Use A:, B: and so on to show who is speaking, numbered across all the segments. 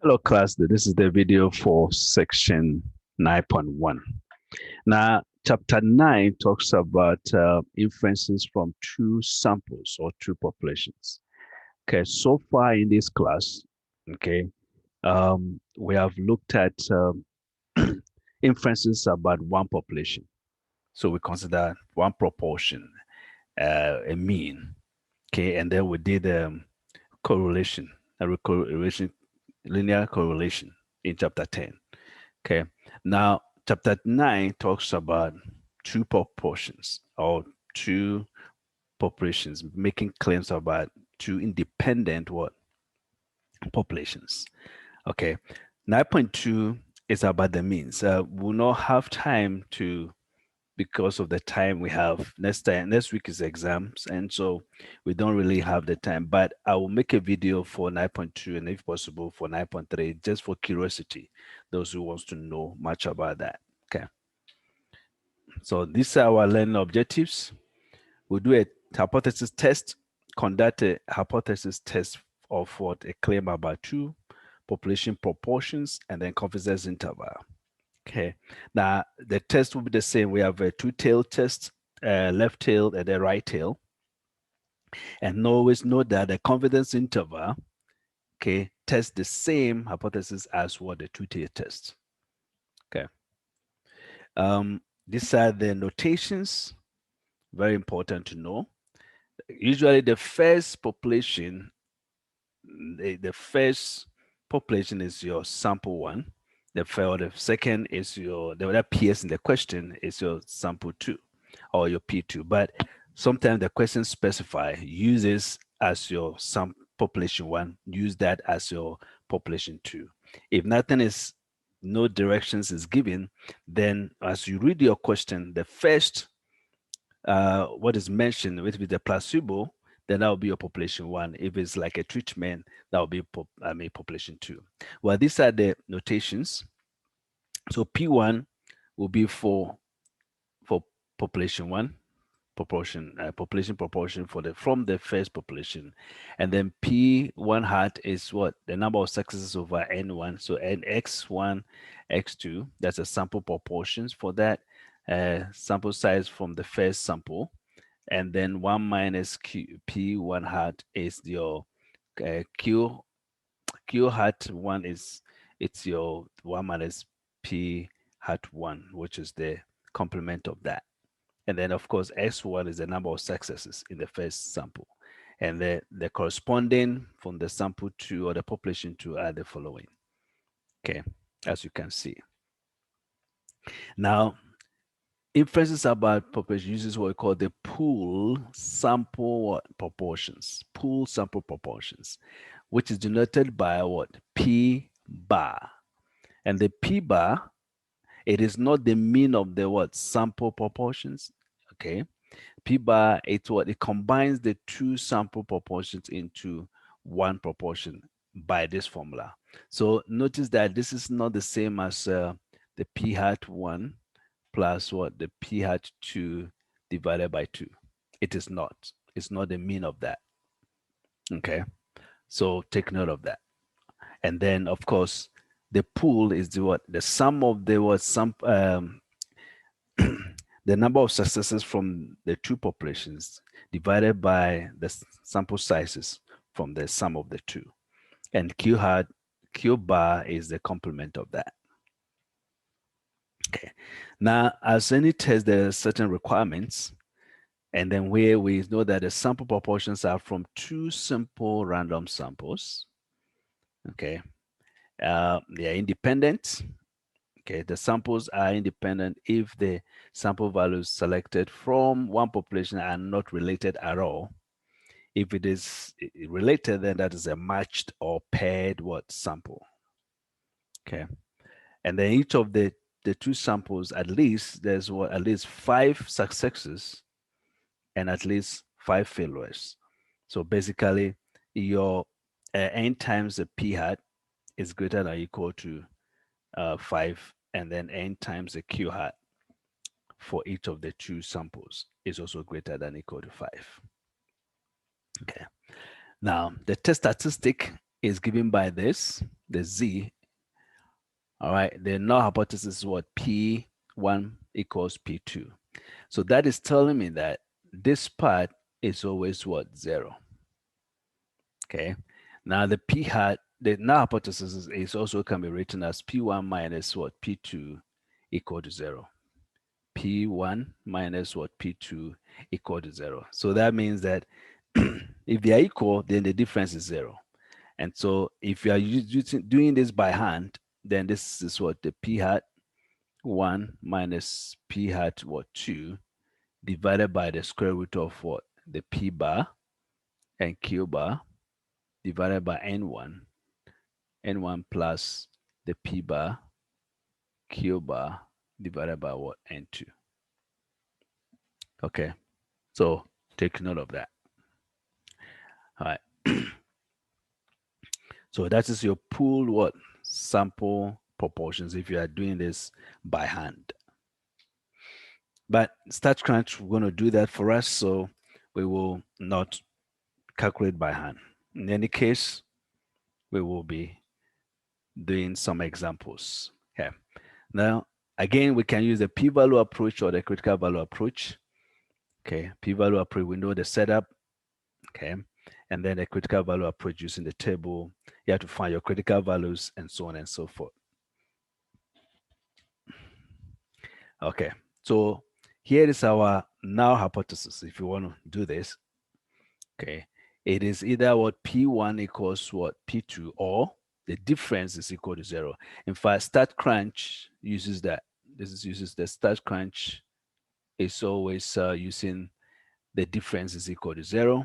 A: Hello class, this is the video for section 9.1. Now, chapter 9 talks about inferences from two samples or two populations. Okay, so far in this class, okay, we have looked at inferences about one population. So we consider one proportion, a mean, okay, and then we did correlation, correlation, linear correlation in chapter 10. Okay. Now, chapter 9 talks about two proportions or two populations, making claims about two independent what populations. Okay. 9.2 is about the means. We'll not have time to because of the time we have next week is exams, and so we don't really have the time, but I will make a video for 9.2 and if possible for 9.3 just for curiosity, those who wants to know much about that. Okay, so these are our learning objectives. We'll do a hypothesis test, conduct a hypothesis test of what a claim about two population proportions and then confidence interval. Okay, now the test will be the same. We have a two-tailed test, left tail and the right tail. And always note that the confidence interval, okay, test the same hypothesis as what the two-tailed test. Okay. These are the notations, very important to know. Usually the first population, the first population is your sample one. The second is the other PS in the question is your sample two or your P2. But sometimes the question specify uses as your population one, use that as your population two. If nothing is, no directions is given, then as you read your question, the first what is mentioned, which is the placebo, then that will be your population one. If it's like a treatment, that will be population two. Well, these are the notations. So P1 will be for population one proportion, population proportion for the from the first population, and then P1 hat is what the number of successes over N1. So NX1, X2. That's a sample proportions for that sample size from the first sample, and then 1 minus P1 hat is your Q hat 1 is it's your 1 minus P hat 1, which is the complement of that. And then, of course, S1 is the number of successes in the first sample. And the corresponding from the sample 2 or the population 2 are the following. Okay, as you can see. Now, inferences about population uses what we call the pool sample proportions. Pool sample proportions, which is denoted by what? P bar. And the P bar, it is not the mean of the what? Sample proportions. Okay. P bar, it's what? It combines the two sample proportions into one proportion by this formula. So notice that this is not the same as the P hat 1 plus what? The P hat 2 divided by 2. It is not. It's not the mean of that. Okay. So take note of that. And then, of course, the pool is the what? The sum of the what? The number of successes from the two populations divided by the sample sizes from the sum of the two. And Q bar is the complement of that. Okay. Now, as any test, there are certain requirements. And then where we know that the sample proportions are from two simple random samples. Okay. They are independent. Okay, the samples are independent if the sample values selected from one population are not related at all. If it is related, then that is a matched or paired what sample. Okay, and then each of the two samples, at least there's what at least 5 successes and at least 5 failures. So basically, your n times the p hat is greater than or equal to 5, and then n times the q hat for each of the two samples is also greater than or equal to 5. Okay. Now, the test statistic is given by this, the Z. All right, the null hypothesis is what? P1 equals P2. So that is telling me that this part is always what? 0. Okay. Now the P hat, the null hypothesis is also can be written as P1 minus what? P2 equal to 0. P1 minus what? P2 equal to 0. So that means that if they are equal, then the difference is 0. And so if you are doing this by hand, then this is what? The P hat 1 minus P hat what? 2 divided by the square root of what? The P bar and Q bar divided by N1 plus the P bar, Q bar divided by what? N2. Okay, so take note of that. All right. So that is your pool what? Sample proportions if you are doing this by hand. But StatCrunch, we're going to do that for us, so we will not calculate by hand. In any case, we will be doing some examples. Okay. Now, again, we can use the p-value approach or the critical value approach. Okay, p-value approach, we know the setup. Okay, and then the critical value approach using the table. You have to find your critical values and so on and so forth. Okay, so here is our null hypothesis. If you want to do this, okay, it is either what P1 equals what P2 or the difference is equal to 0. In fact, StatCrunch uses that. This uses the StatCrunch is always using the difference is equal to 0.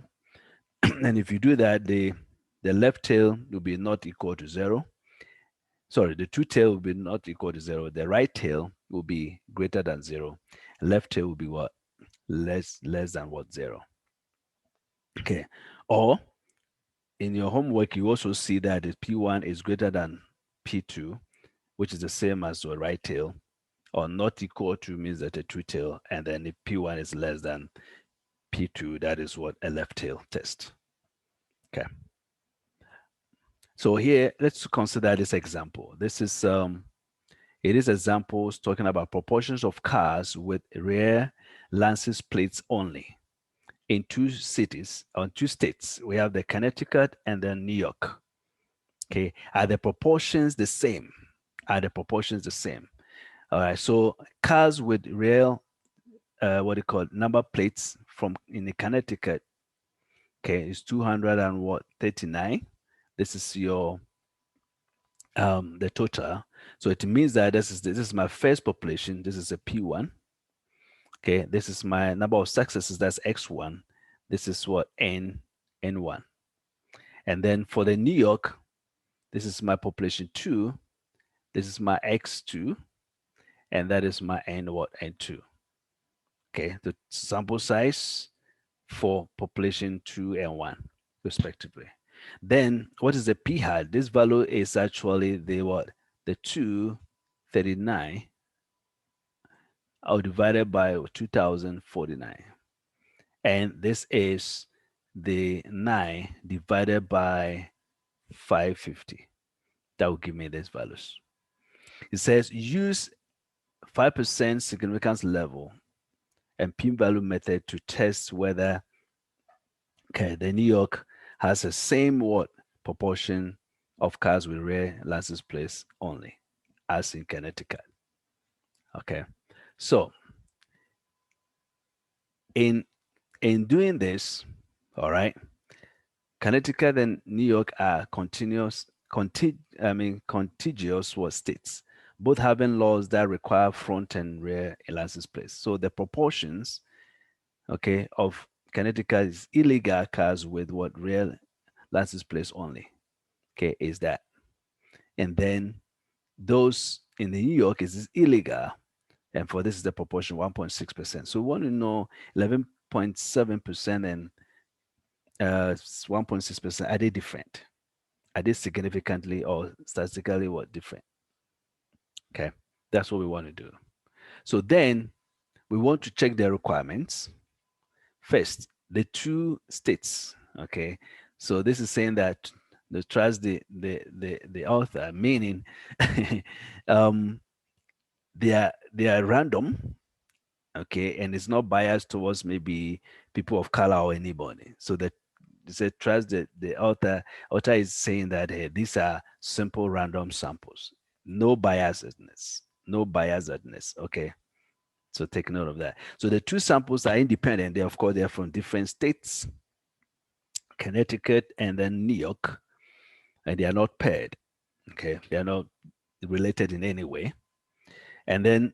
A: And if you do that, the left tail will be not equal to 0. Sorry, the two tail will be not equal to 0. The right tail will be greater than 0. Left tail will be what? Less than what? 0. Okay. Or in your homework, you also see that the P1 is greater than P2, which is the same as the right tail, or not equal to means that a two tail, and then if P1 is less than P2, that is what? A left tail test. Okay. So here, let's consider this example. This is it is examples talking about proportions of cars with rear license plates only in two cities, or two states. We have the Connecticut and then New York. Okay, are the proportions the same? Are the proportions the same? All right, so cars with real, what do you call number plates from in the Connecticut, okay, is 239. This is your the total. So it means that this is my first population. This is a P1. Okay, this is my number of successes. That's X1. This is what N1. And then for the New York, this is my population 2. This is my X2, and that is my N2. Okay, the sample size for population 2 and 1, respectively. Then what is the p hat? This value is actually the what? The 239 divided by 2049. And this is the 9 divided by 550. That will give me these values. It says use 5% significance level and p-value method to test whether the New York has the same what proportion of cars with rear license plates only as in Connecticut. Okay, so in doing this, all right, Connecticut and New York are contiguous states, both having laws that require front and rear license plates. So the proportions, okay, of Connecticut is illegal cars with what rear license plates only, okay, is that. And then those in the New York is illegal, and for this is the proportion 1.6%. So we want to know 11.7% and 1.6%, are they different? Are they significantly or statistically what different? Okay, that's what we want to do. So then we want to check the requirements. First, the two states, okay? So this is saying that trust the author, meaning they are random, okay, and it's not biased towards maybe people of color or anybody. So that they trust the author is saying that, hey, these are simple random samples, no biasedness, okay. So take note of that. So the two samples are independent. They, of course, they're from different states, Connecticut and then New York, and they are not paired. Okay, they are not related in any way. And then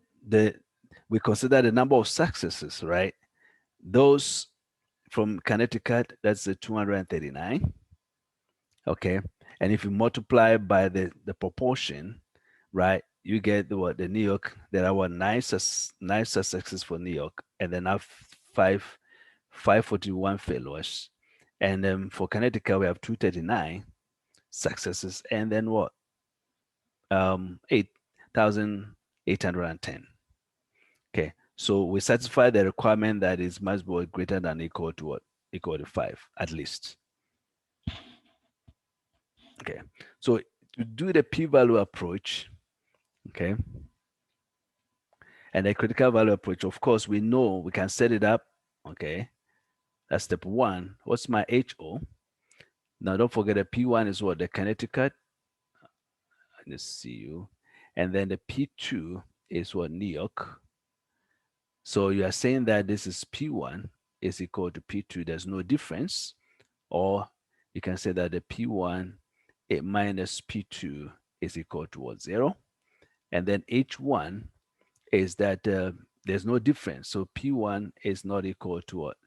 A: we consider the number of successes, right? Those from Connecticut, that's the 239. Okay, and if you multiply by the proportion, right, you get the New York. There are nine successes for New York, and then have 541 failures. And then for Connecticut, we have 239 successes, and then 8,810. Okay, so we satisfy the requirement that is must be greater than equal to what? Equal to 5 at least. Okay, so to do the p-value approach, okay, and the critical value approach, of course, we know we can set it up. Okay, that's step one. What's my HO? Now, don't forget the P1 is what? The Connecticut. Let's see you. And then the P2 is what? New York. So you are saying that this is P1 is equal to P2. There's no difference. Or you can say that the P1 minus P2 is equal to what? 0. And then H1 is that there's no difference. So P1 is not equal to what?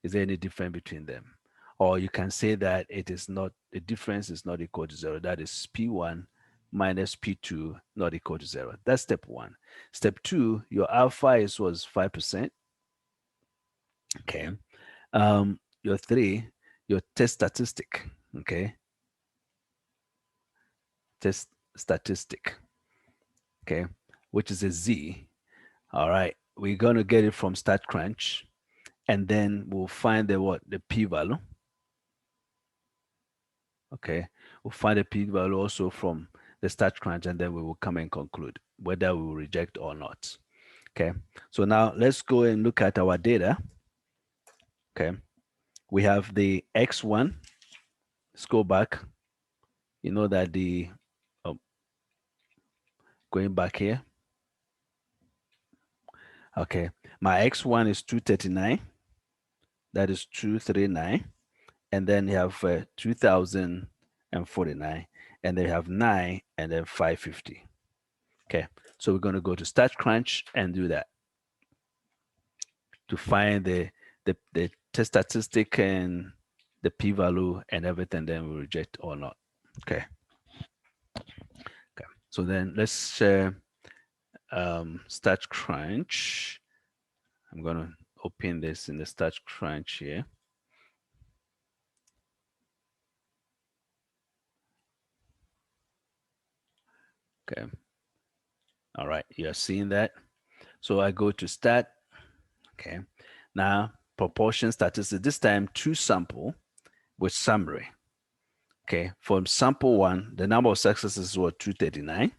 A: Is there any difference between them? Or you can say that it is not, the difference is not equal to 0. That is P1 minus P2 not equal to 0. That's step one. Step two, your alpha was 5%. Okay. Your three, your test statistic. Okay. Test statistic. Okay. Which is a Z. All right. We're going to get it from StatCrunch. And then we'll find the p-value. Okay, we'll find the p-value also from the StatCrunch, and then we will come and conclude whether we will reject or not. Okay, so now let's go and look at our data. Okay, we have the X1. Let's go back. You know that going back here. Okay, my X1 is 239. That is 239. And then you have 2,049, and they have 9, and then 550. Okay, so we're going to go to StatCrunch and do that to find the test statistic and the p-value and everything. Then we reject or not. Okay. Okay. So then let's share StatCrunch. I'm going to open this in the StatCrunch here. Okay. All right. You're seeing that. So I go to stat. Okay. Now proportion statistics, this time 2 sample with summary. Okay. For sample 1, the number of successes was 239.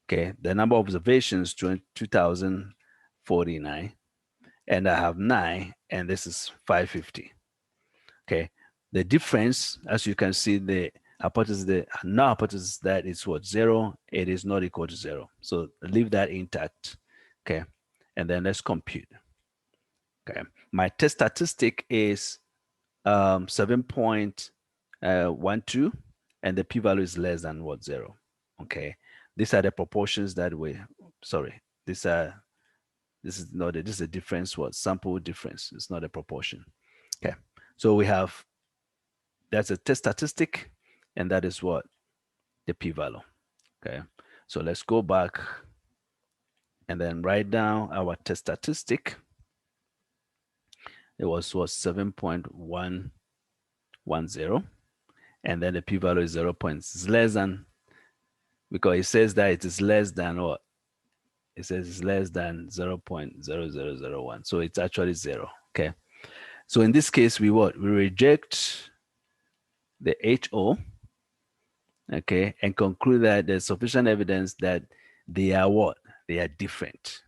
A: Okay. The number of observations 2,049. And I have 9, and this is 550. Okay. The difference, as you can see, the hypothesis, the null hypothesis that is what? 0. It is not equal to 0. So leave that intact. Okay. And then let's compute. Okay. My test statistic is 7.12, and the p-value is less than what? 0. Okay. These are the proportions that this is not this is a difference, what? Sample difference. It's not a proportion. Okay. So we have, that's a test statistic, and that is what? The p-value. Okay. So let's go back and then write down our test statistic. It was 7.110, and then the p-value is 0. It's less than, because it says that it is less than what? It says it's less than 0.0001. So it's actually 0. Okay. So in this case, we reject the HO. okay, and conclude that there's sufficient evidence that they are what? They are different,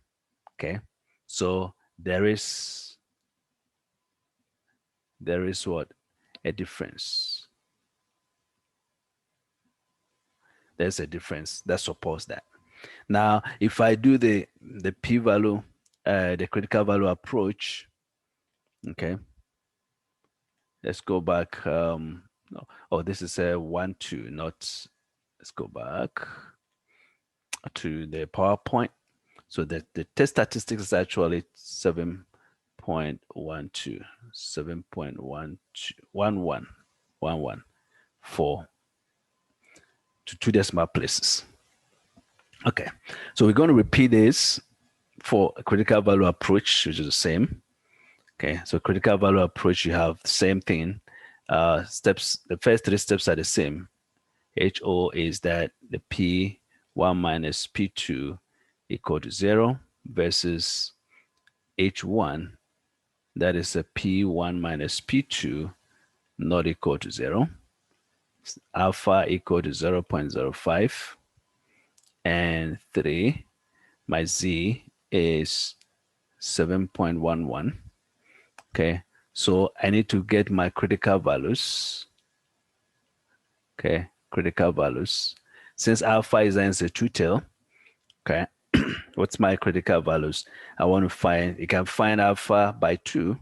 A: okay? So there is what? A difference. There's a difference that supports that. Now, if I do the p-value, the critical value approach, okay, let's go back. No, oh, this is a 1, 2, not, let's go back to the PowerPoint. So the test statistics is actually 7.12, 7.11 for to 2 decimal places. Okay, so we're going to repeat this for a critical value approach, which is the same. Okay, so critical value approach, you have the same thing. Steps, the first 3 steps are the same. HO is that the P1 minus P2 equal to 0 versus H1, that is a P1 minus P2 not equal to 0. Alpha equal to 0.05. And 3, my Z is 7.11. Okay, so I need to get my critical values. Okay, critical values. Since alpha is a two-tail, okay, what's my critical values? I want to find, you can find alpha by 2.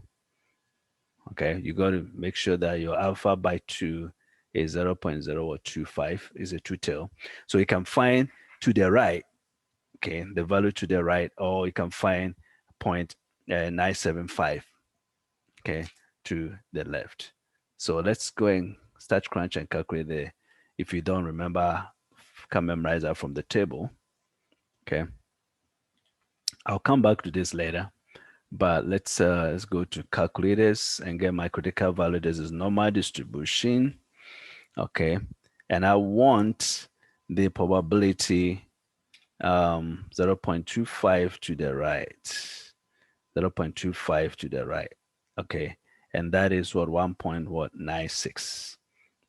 A: Okay, you got to make sure that your alpha by 2 is 0.025, is a two-tail. So you can find to the right, okay, the value to the right, or you can find 0.975, okay, to the left. So let's go and start crunch and calculate the, if you don't remember, can memorize that from the table, okay. I'll come back to this later, but let's go to calculators and get my critical value. This is normal distribution, okay, and I want the probability 0.25 to the right, 0.25 to the right, okay, and that is what 1.96.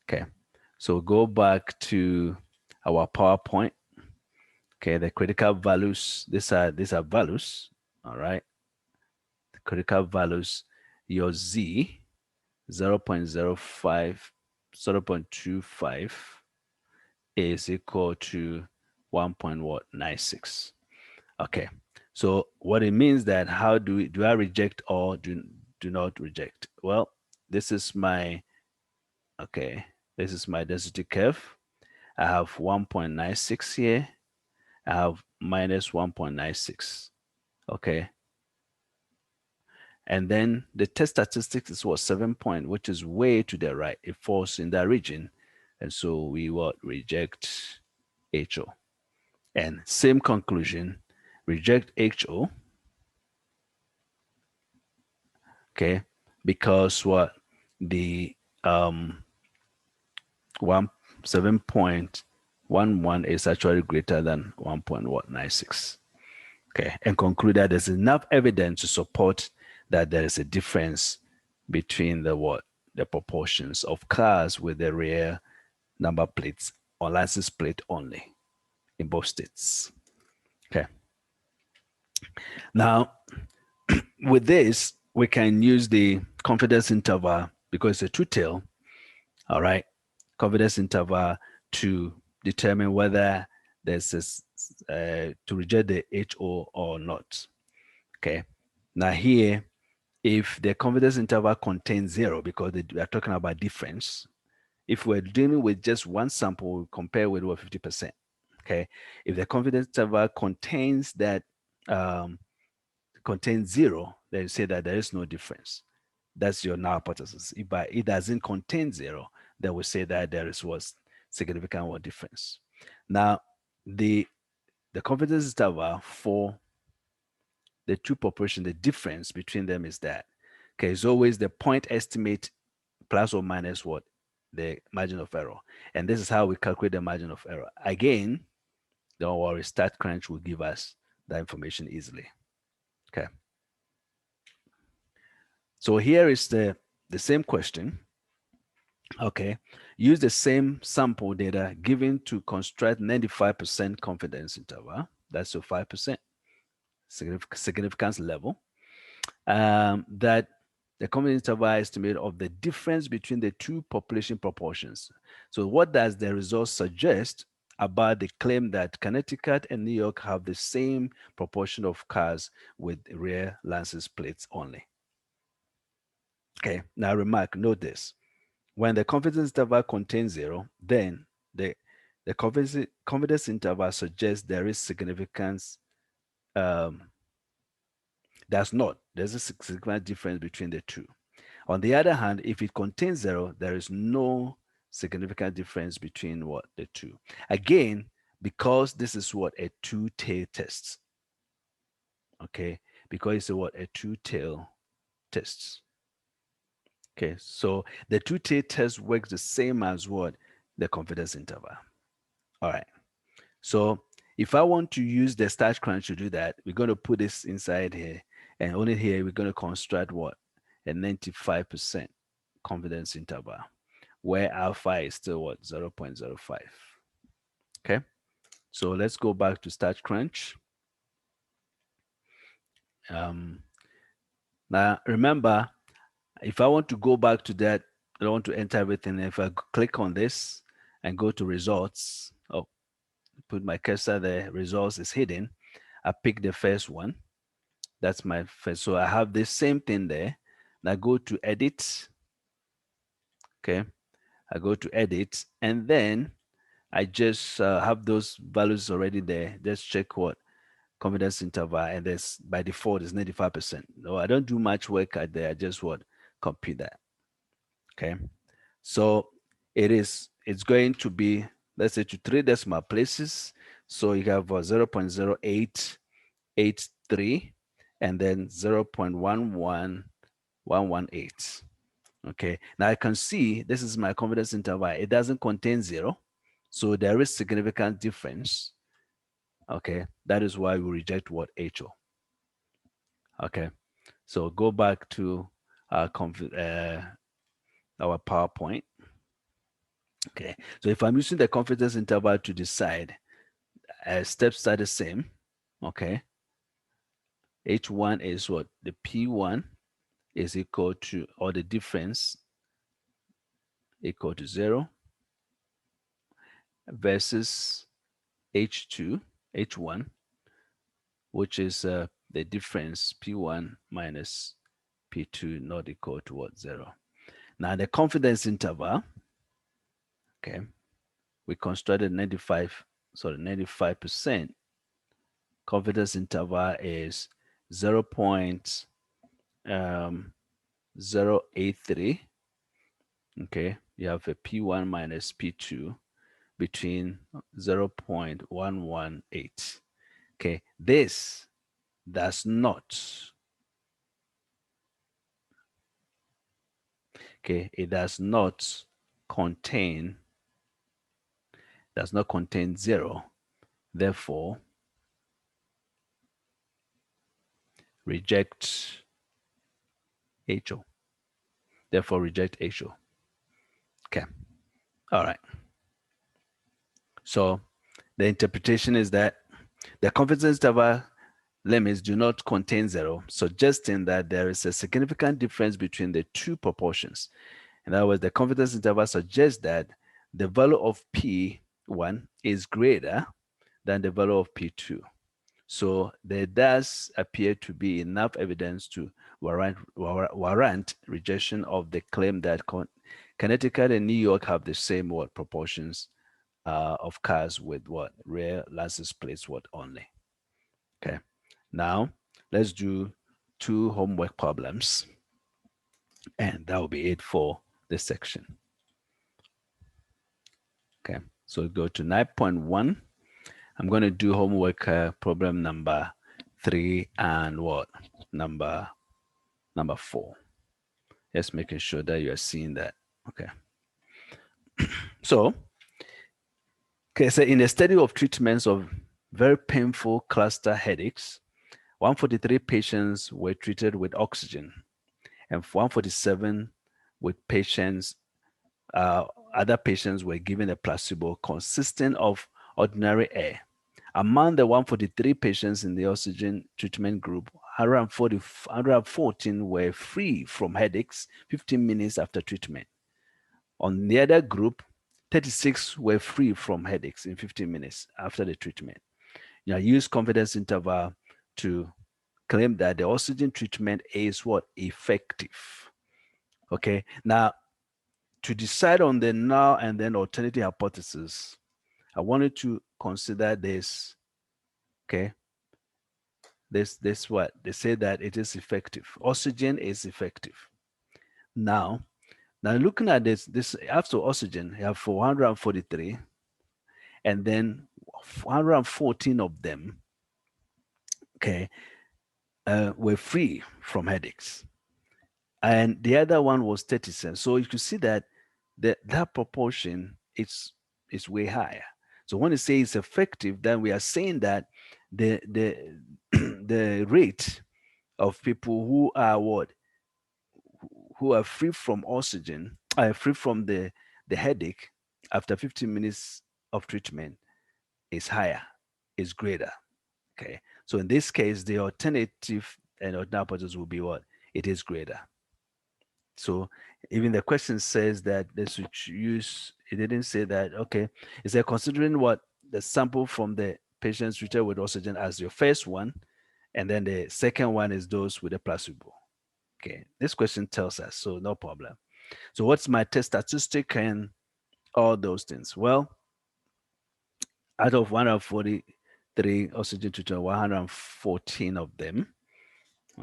A: Okay, so go back to our PowerPoint. Okay, the critical values, these are values, all right. The critical values, your Z 0.05, 0.25 is equal to 1.96. Okay, so what it means that how do I reject or do not reject? Well, this is my, okay, this is my density curve. I have 1.96 here. I have minus 1.96. Okay. And then the test statistics is what, 7 point, which is way to the right. It falls in that region. And so we will reject HO. And same conclusion, reject HO. Okay. Because what the 7.11 is actually greater than 1.96. Okay, and conclude that there's enough evidence to support that there is a difference between the proportions of cars with the rear number plates or license plate only in both states. Okay. Now, with this, we can use the confidence interval because it's a two-tail. All right, confidence interval to determine whether there's this, to reject the HO or not. Okay. Now here, if the confidence interval contains 0, because we are talking about difference, if we're dealing with just one sample, we compare with 50%. Okay. If the confidence interval contains that, contains 0, then you say that there is no difference. That's your null hypothesis. If it doesn't contain 0, then we say that there is was significant or difference. Now, the confidence interval for the two population, the difference between them is that, okay, it's always the point estimate plus or minus what? The margin of error. And this is how we calculate the margin of error. Again, don't worry, StatCrunch will give us that information easily. Okay. So here is the same question. Okay. use the same sample data given to construct 95% confidence interval. That's your 5% significance level. That the confidence interval estimate of the difference between the two population proportions. So what does the result suggest about the claim that Connecticut and New York have the same proportion of cars with rear license plates only? Okay, now remark, note this. When the confidence interval contains 0, then the confidence interval suggests there is significance. There's a significant difference between the two. On the other hand, if it contains 0, there is no significant difference between what the two. Again, because this is what a two-tail test. Okay, because it's what a two-tail test. Okay, so the two-tail test works the same as what the confidence interval. All right. So if I want to use the StatCrunch to do that, we're going to put this inside here, and only here we're going to construct what? A 95% confidence interval, where alpha is still what? 0.05. Okay. So let's go back to StatCrunch. Now remember, if I want to go back to that, I want to enter everything. If I click on this and go to results, oh, put my cursor there, results is hidden. I pick the first one. That's my first. So I have this same thing there. Now go to edit. Okay. I go to edit, and then I just have those values already there. Just check what confidence interval, and this by default is 95%. No, I don't do much work at there. I just what copy that. Okay. So it's going to be, let's say, to 3 decimal places. So you have 0.0883 and then 0.11118. Okay, now I can see this is my confidence interval. It doesn't contain 0, so there is significant difference. Okay, that is why we reject what HO. Okay, so go back to our PowerPoint. Okay, so if I'm using the confidence interval to decide, steps are the same. Okay, H1 is what? The P1 is equal to, or the difference equal to 0 versus H1, which is the difference P1 minus P2 not equal to what? 0. Now the confidence interval, okay, we constructed 95% confidence interval is 0.083. Okay, you have a P1 minus P2 between 0.118. Okay, this does not, okay, it does not contain 0. Therefore, reject HO. Therefore, reject HO. Okay. All right. So the interpretation is that the confidence interval limits do not contain 0, suggesting that there is a significant difference between the two proportions. In other words, the confidence interval suggests that the value of P1 is greater than the value of P2. So there does appear to be enough evidence to warrant rejection of the claim that Connecticut and New York have the same proportions of cars with rear license plates only. Okay, now let's do 2 homework problems, and that will be it for this section. Okay, so go to 9.1. I'm going to do homework problem number 3 and number 4. Just making sure that you are seeing that. Okay. So in a study of treatments of very painful cluster headaches, 143 patients were treated with oxygen, and 147 with patients other patients were given a placebo consisting of ordinary air. Among the 143 patients in the oxygen treatment group, 114 were free from headaches 15 minutes after treatment. On the other group, 36 were free from headaches in 15 minutes after the treatment. I use confidence interval to claim that the oxygen treatment is what? Effective. Okay. Now, to decide on the null and then alternative hypothesis, I wanted to consider this. Okay. This what? They say that it is effective. Oxygen is effective. Now looking at this after oxygen, you have 443, and then 114 of them, okay, were free from headaches, and the other one was 30 cents. So you can see that that proportion is way higher. So when you say it's effective, then we are saying that the the rate of people who are who are free from oxygen, are free from the headache after 15 minutes of treatment is higher, is greater. Okay. So in this case, the alternative and ordinary hypothesis will be what? It is greater. So even the question says that they should use, it didn't say that, okay, is there considering what the sample from the patients treated with oxygen as your first one, and then the second one is those with a placebo. Okay, this question tells us, so no problem. So what's my test statistic and all those things? Well, out of 143 oxygen treated, 114 of them.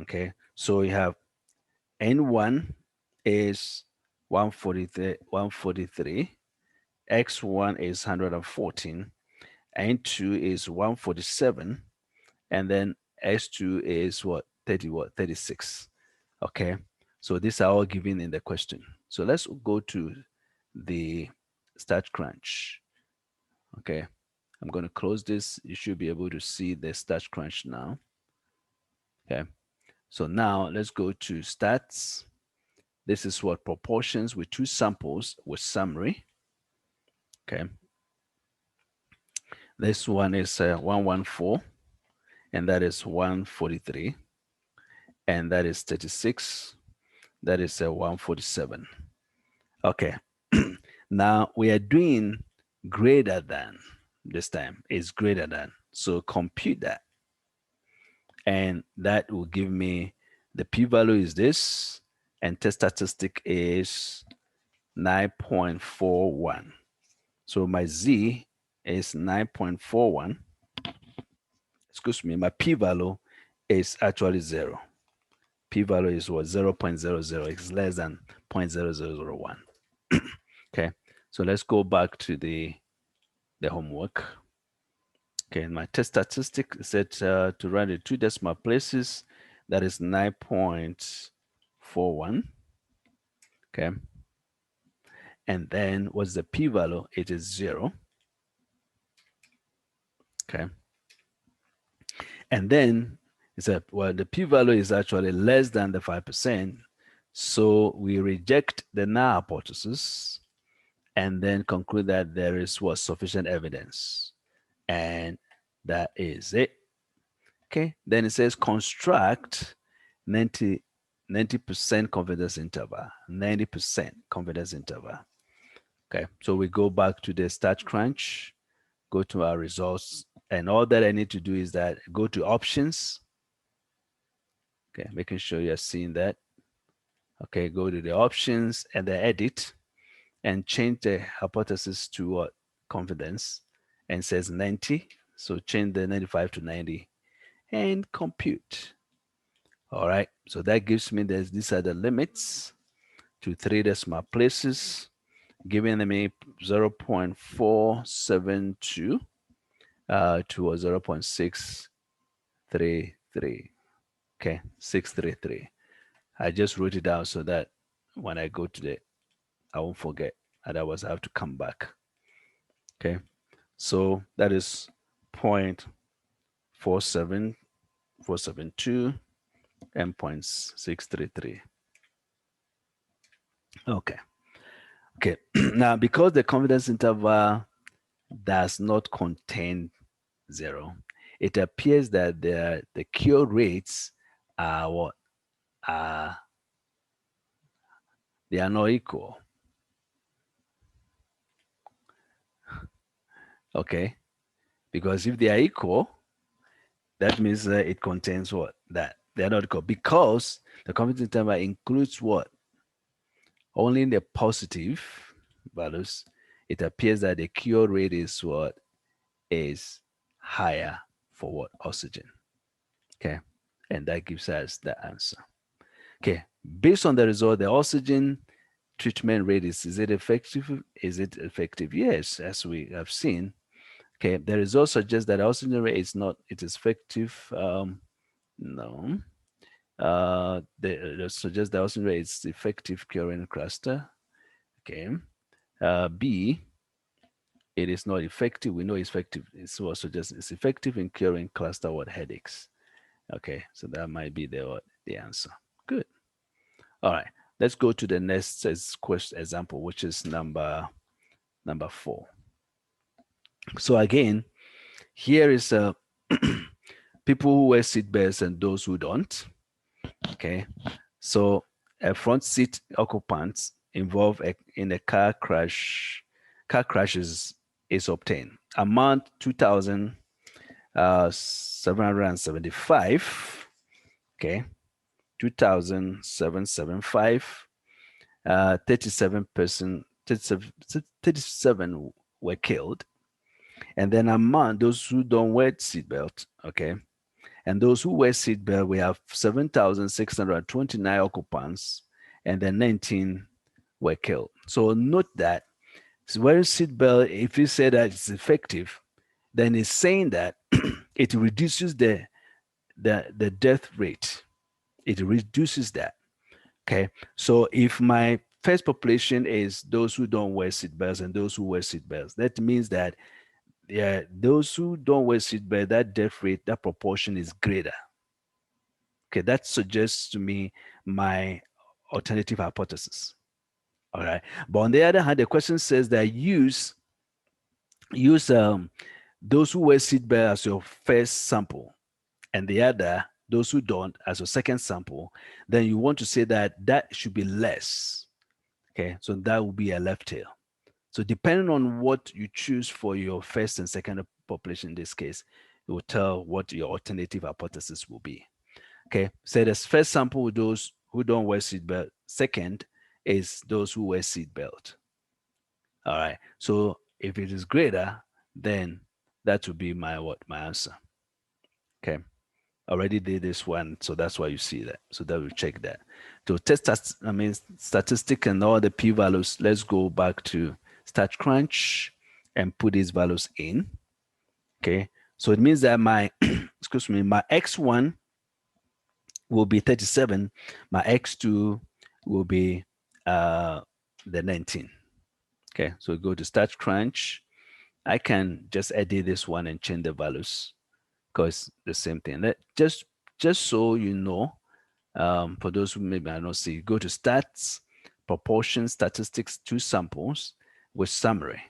A: Okay, so you have N1 is 143, X1 is 114, N2 is 147, and then S2 is what? 36. Okay, so these are all given in the question. So let's go to the StatCrunch. Okay, I'm going to close this. You should be able to see the StatCrunch now. Okay, so now let's go to stats. This is what proportions with two samples with summary. Okay, this one is 114, and that is 143, and that is 36. That is 147. Okay, now we are doing greater than. This time is greater than. So compute that, and that will give me the p-value is this, and test statistic is 9.41. So my z is 9.41. Excuse me, my p-value is actually 0. P-value is what? 0.00. It's less than 0.0001. Okay, so let's go back to the homework. Okay, my test statistic said to run in 2 decimal places, that is 9.41. Okay, and then what's the p-value? It is 0. Okay, and then it said, well, the p-value is actually less than the 5%, so we reject the null hypothesis and then conclude that there is sufficient evidence, and that is it. Okay, then it says construct 90% confidence interval, 90% confidence interval. Okay, so we go back to the StatCrunch, go to our results, and all that I need to do is that go to options. Okay, making sure you're seeing that. Okay, go to the options and the edit and change the hypothesis to confidence, and says 90. So change the 95 to 90 and compute. All right, so that gives me these are the limits to 3 decimal places, giving me 0.472 to 0.633. Okay, 633. I just wrote it down so that when I go to I won't forget. Otherwise, I have to come back. Okay, so that is 0.472 and 0.633. Okay, Okay, now because the confidence interval does not contain 0, it appears that the cure rates are what? They are not equal. Okay, because if they are equal, that means it contains what? That they are not equal, because the confidence interval includes what? Only the positive values. It appears that the cure rate is what? Is higher for what? Oxygen. Okay, and that gives us the answer. Okay, based on the result, the oxygen treatment rate is it effective? Is it effective? Yes, as we have seen. Okay, the result suggests that oxygen rate is not, it is effective. No. They suggest the oxygen rate is effective curing cluster. Okay. B, it is not effective. We know it's effective. It's what suggests it's effective in curing cluster what? Headaches. Okay, so that might be the answer. Good. All right, let's go to the next question example, which is number 4. So again, here is people who wear seatbelts and those who don't. Okay, so a front seat occupant involved in a car crashes is obtained. Amount 2,775. Okay, 2,775. 37 were killed. And then among those who don't wear seatbelt, okay, and those who wear seatbelt, we have 7,629 occupants, and then 19 were killed. So note that wearing seatbelt, if you say that it's effective, then it's saying that it reduces the death rate. It reduces that. Okay, so if my first population is those who don't wear seatbelts and those who wear seatbelts, that means that those who don't wear seatbelt, that death rate, that proportion is greater. Okay, that suggests to me my alternative hypothesis. All right, but on the other hand, the question says that use those who wear seatbelt as your first sample, and the other, those who don't, as your second sample. Then you want to say that that should be less. Okay, so that will be a left tail. So depending on what you choose for your first and second population in this case, it will tell what your alternative hypothesis will be. Okay, so the first sample with those who don't wear seatbelt. Second is those who wear seatbelt. All right, so if it is greater, then that would be my answer. Okay, already did this one, so that's why you see that. So that will check that. To test statistic and all the p-values, let's go back to StatCrunch and put these values in. Okay, so it means that my excuse me, my x1 will be 37, my x2 will be the 19. Okay, so go to StatCrunch. I can just edit this one and change the values because the same thing. Just so you know, for those who maybe I don't see, go to stats, proportion, statistics, 2 samples with summary.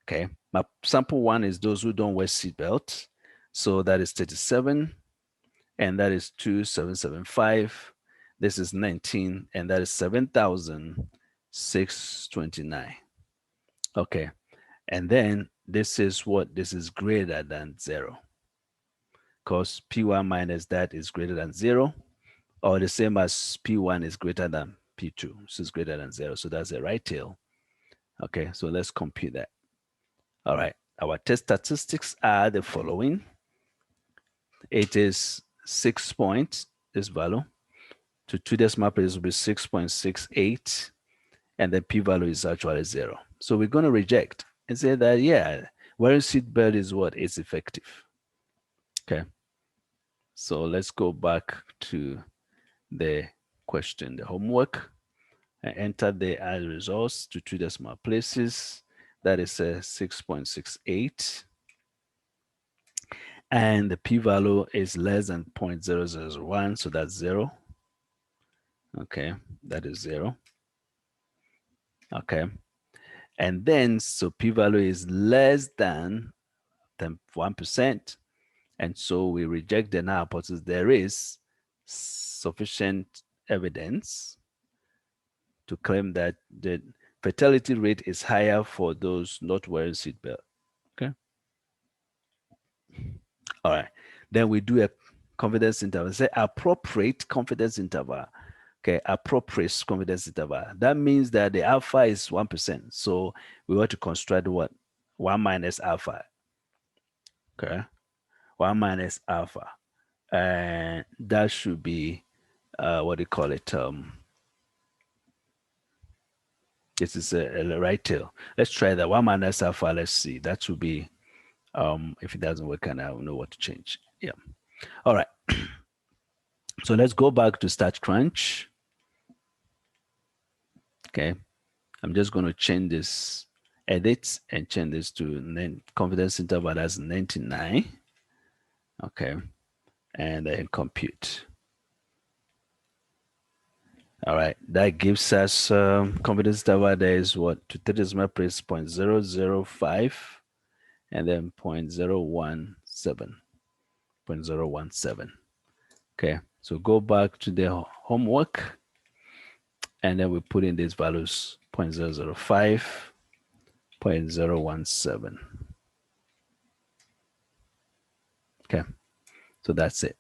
A: Okay, my sample 1 is those who don't wear seatbelt. So that is 37, and that is 2,775. This is 19, and that is 7,629. Okay, and then this is what? This is greater than 0. Because P1 minus that is greater than 0, or the same as P1 is greater than P2. So it's greater than 0. So that's the right tail. Okay, so let's compute that. All right, our test statistics are the following. It is 6 points, this value. To 2 decimal places will be 6.68, and the p-value is actually 0. So we're going to reject and say that, yeah, wearing seatbelt is what is effective. Okay, so let's go back to the question, the homework. I enter the results to 2 decimal places. That is 6.68. And the p-value is less than 0.0001, so that's 0. Okay, that is 0. Okay, And then, so p-value is less than 1%. And so we reject the null hypothesis. There is sufficient evidence to claim that the fatality rate is higher for those not wearing seatbelt. Okay. All right. Then we do a confidence interval. Say appropriate confidence interval. Okay, appropriate confidence interval. That means that the alpha is 1%. So we want to construct what? 1 minus alpha. Okay. 1 minus alpha. And that should be what do you call it? This is a right tail. Let's try that. 1 minus alpha. Let's see. That should be if it doesn't work, and I don't know what to change. Yeah. All right. So let's go back to StatCrunch. Okay. I'm just going to change this, edit, and change this to confidence interval as 99. Okay. And then compute. All right. That gives us confidence interval. There is what? To 3 decimal place 0.005 and then 0.017. 0.017. Okay. So go back to the homework. And then we put in these values 0.005, 0.017. Okay, so that's it.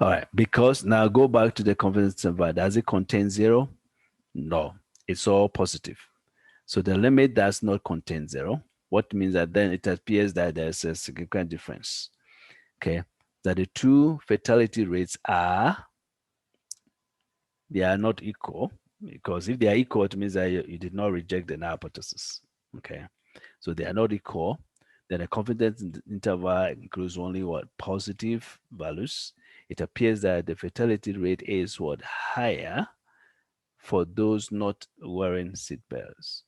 A: All right, because now go back to the confidence interval. Does it contain 0? No, it's all positive. So the limit does not contain 0. What means that then it appears that there's a significant difference. Okay, that the two fatality rates they are not equal. Because if they are equal, it means that you did not reject the null hypothesis. Okay, so they are not equal. Then the confidence interval includes only what? Positive values. It appears that the fatality rate is what? Higher for those not wearing seatbelts.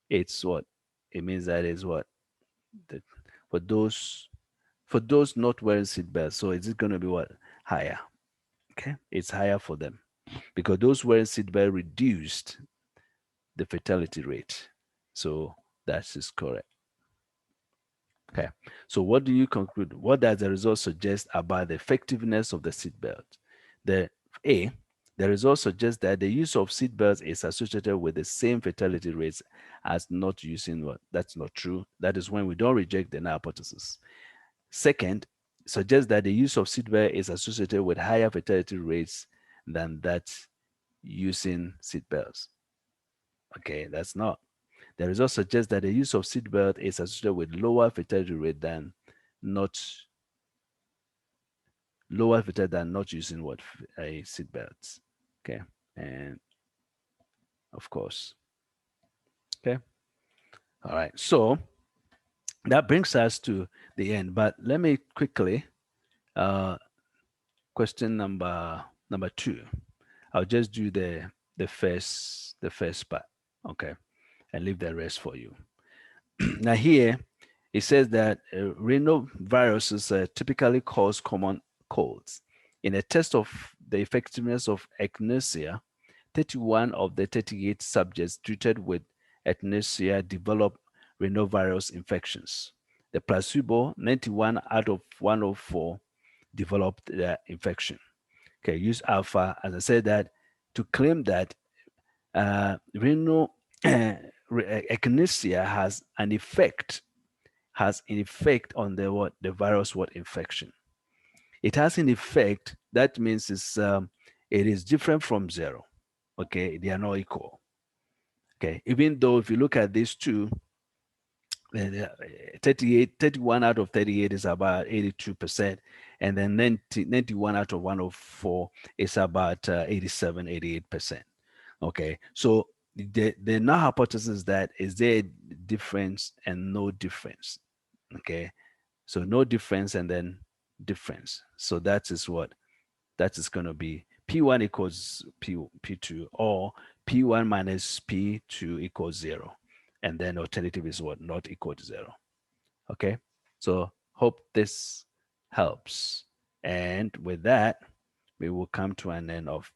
A: It's what? It means that is what? The, for those not wearing seatbelts. So is it going to be what? Higher. Okay, it's higher for them because those wearing seatbelt reduced the fatality rate. So that is correct. Okay, so what do you conclude? What does the result suggest about the effectiveness of the seatbelt? The result suggests that the use of seatbelts is associated with the same fatality rates as not using one. That's not true. That is when we don't reject the null hypothesis. Second, suggests that the use of seatbelt is associated with higher fatality rates than that using seatbelts. Okay, that's not. The result suggests that the use of seatbelt is associated with lower fatality rate than not using what? A seatbelt. Okay, and of course. Okay. All right. So that brings us to the end. But let me quickly question number 2. I'll just do the first part. Okay, and leave the rest for you. Now here, it says that rhinoviruses typically cause common colds. In a test of the effectiveness of echinacea, 31 of the 38 subjects treated with echinacea developed rhinovirus infections. The placebo, 91 out of 104, developed the infection. Okay, use alpha, as I said, that to claim that echinacea has an effect on the virus infection. It has an effect. That means it is different from 0. Okay, they are not equal. Okay, even though if you look at these two, 31 out of 38 is about 82%, and then 91 out of 104 is about 87, 88%. Okay, so the null hypothesis that is there a difference and no difference. Okay, so no difference and then difference. So that is going to be P1 equals P2, or P1 minus P2 equals 0. And then alternative is what? Not equal to 0. Okay, so hope this helps. And with that, we will come to an end of